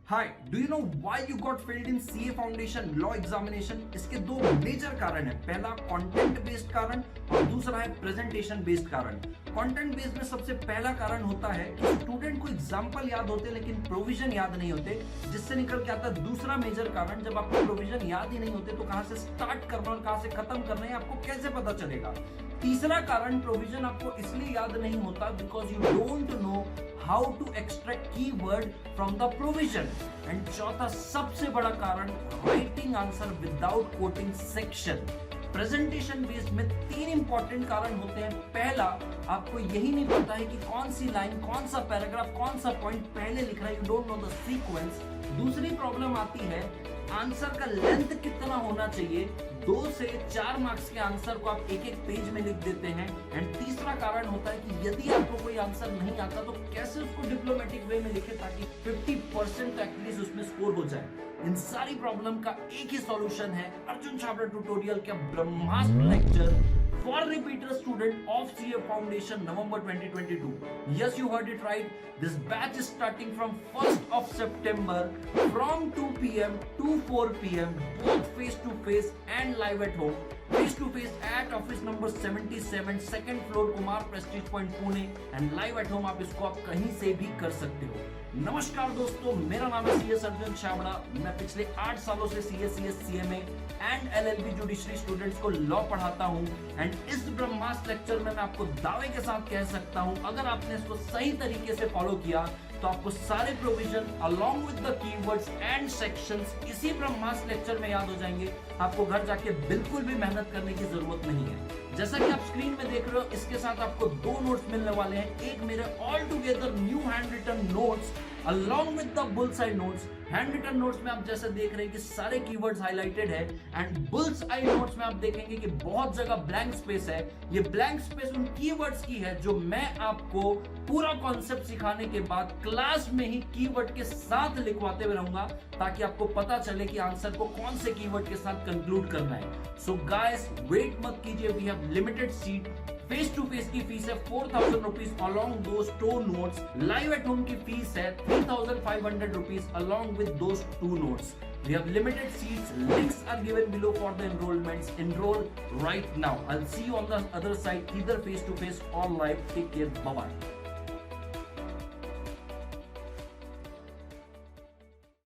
Hi, do you know why you got failed in CA foundation law examination? इसके दो major कारण है। पहला कंटेंट बेस्ड कारण और दूसरा है प्रेजेंटेशन बेस्ड कारण। कंटेंट बेस्ड में सबसे पहला कारण होता है कि स्टूडेंट को एग्जांपल याद होते लेकिन प्रोविजन याद नहीं होते, जिससे निकल के आता है दूसरा मेजर कारण, जब आपको प्रोविजन याद ही नहीं होते तो कहां से स्टार्ट करना और कहां से खत्म करना है आपको कैसे पता चलेगा। तीसरा कारण, प्रोविजन आपको इसलिए याद नहीं होता because you don't know how to extract keyword from the provision. And चौथा सबसे बड़ा कारण, writing answer without quoting section. Presentation based में तीन इंपॉर्टेंट कारण होते हैं। पहला, आपको यही नहीं पता है कि कौन सी लाइन, कौन सा पैराग्राफ, कौन सा पॉइंट पहले लिख रहा है, you don't know the sequence. दूसरी प्रॉब्लम आती है आंसर का लेंथ कितना होना चाहिए। 2 से 4 मार्क्स के आंसर को आप एक एक पेज में लिख देते हैं। एंड तीसरा कारण होता है कि यदि आपको कोई आंसर नहीं आता तो कैसे उसको डिप्लोमेटिक वे में लिखे ताकि 50% एटलीस्ट उसमें स्कोर हो जाए। इन सारी प्रॉब्लम का एक ही सॉल्यूशन है अर्जुन छाबड़ा ट्यूटोरियल का ब्रह्मास्त्र lecture for repeater student of CA Foundation November 2022. Yes, you heard it right. This batch is starting from 1st of September from 2 p.m. to 4 p.m. both face to face and live at home. Face to face at office number 77 second floor Kumar Prestige Point Pune and live at home आप इसको आप कहीं से भी कर सकते हो। नमस्कार दोस्तों, मेरा नाम है सीएस अर्जुन छाबड़ा। मैं पिछले 8 सालों से CS, CMA and LLB judiciary students को लॉ पढ़ाता हूं। एंड इस ब्रह्मास्त्र लेक्चर में मैं आपको दावे के साथ कह सकता हूं, अगर आपने इसको सही तरीके से फॉलो किया तो आपको सारे provision along with the keywords and sections इसी ब्रह्मास्त्र लेक्चर में याद हो जाएंगे। आपको घर जाके बिल्कुल भी मेहनत करने की जरूरत नहीं है। जैसा कि आप स्क्रीन में देख रहे हो, इसके साथ आपको 2 नोट्स मिलने वाले हैं। एक मेरे all together new handwritten notes along with the bullseye notes। Handwritten notes में आप जैसे देख रहे हैं कि सारे कीवर्ड्स हाइलाइटेड है। एंड बुल्सआई नोट्स में आप देखेंगे कि बहुत जगह ब्लैंक स्पेस है। ये ब्लैंक स्पेस उन कीवर्ड्स की है जो मैं आपको पूरा कॉन्सेप्ट सिखाने के बाद क्लास में ही कीवर्ड के साथ लिखवाते हुए रहूंगा, ताकि आपको पता चले कि आंसर को कौन से कीवर्ड के साथ कंक्लूड करना है। सो गाइस, वेट मत कीजिए, we have limited seat. Face to face की फीस है 4000 rupees along those 2 notes. Live at home की फीस है 3500 rupees along with those 2 notes. We have limited seats. Links are given below for the enrollments. Enroll right now. I'll see you on the other side, either face to face or live. Take care. Bye bye.